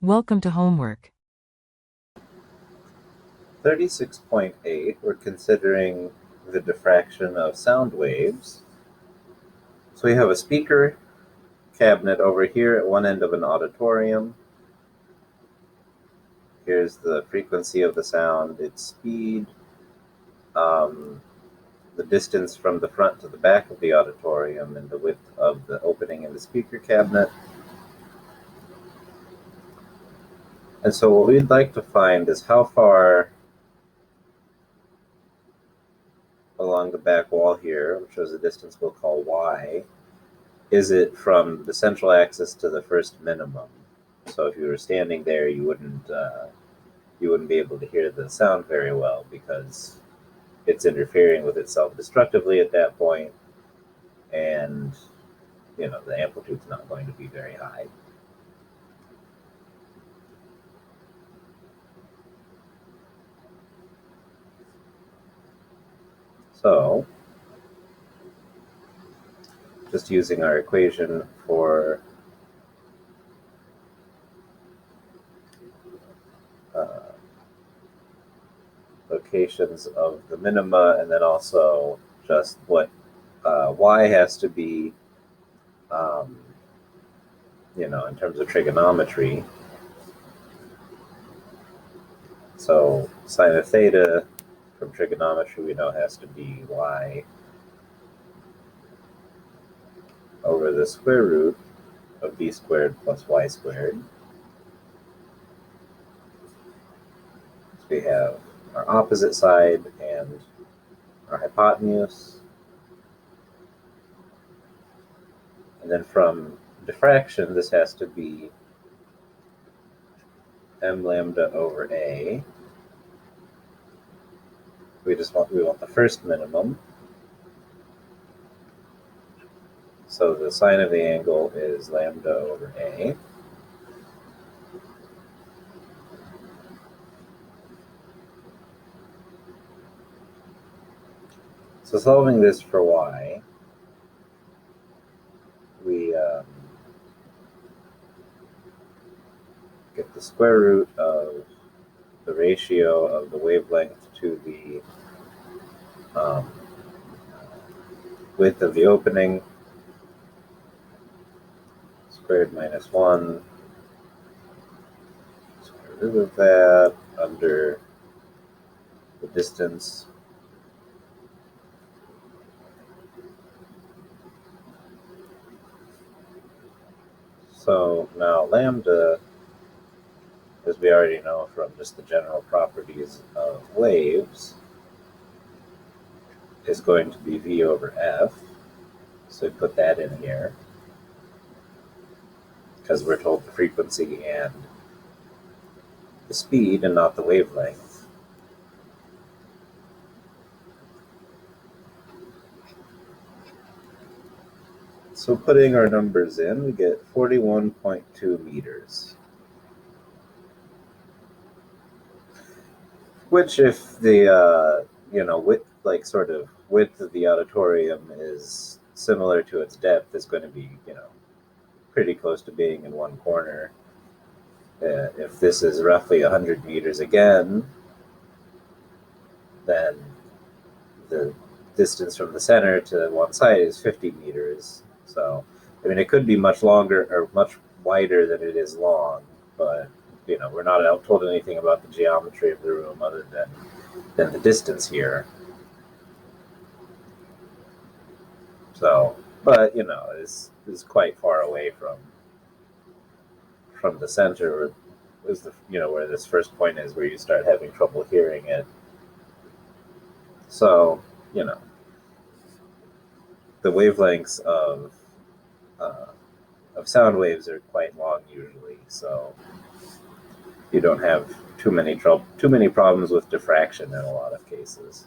Welcome to homework. 36.8, we're considering the diffraction of sound waves. So we have a speaker cabinet over here at one end of an auditorium. Here's the frequency of the sound, its speed, the distance from the front to the back of the auditorium, and the width of the opening in the speaker cabinet. And so what we'd like to find is how far along the back wall here, which is a distance we'll call y, is it from the central axis to the first minimum. So if you were standing there, you wouldn't be able to hear the sound very well because it's interfering with itself destructively at that point, and the amplitude's not going to be very high. So just using our equation for locations of the minima, and then also just what y has to be, in terms of trigonometry. So sine of theta from trigonometry we know has to be y over the square root of b squared plus y squared. So we have our opposite side and our hypotenuse. And then from diffraction, this has to be m lambda over a. We want the first minimum. So the sine of the angle is lambda over a. So solving this for y, we get the square root of the ratio of the wavelength to the width of the opening, squared minus 1, square root of that, under the distance. So now lambda, as we already know from just the general properties of waves, is going to be v over f. So we put that in here because we're told the frequency and the speed and not the wavelength. So putting our numbers in, we get 41.2 meters. Which, if the width of the auditorium is similar to its depth, is going to be pretty close to being in one corner. If this is roughly 100 meters again, then the distance from the center to one side is 50 meters. So, it could be much longer or much wider than it is long, but we're not told anything about the geometry of the room other than the distance here. So, but is quite far away from the center, where this first point is, where you start having trouble hearing it. So the wavelengths of sound waves are quite long usually, so you don't have too many problems with diffraction in a lot of cases.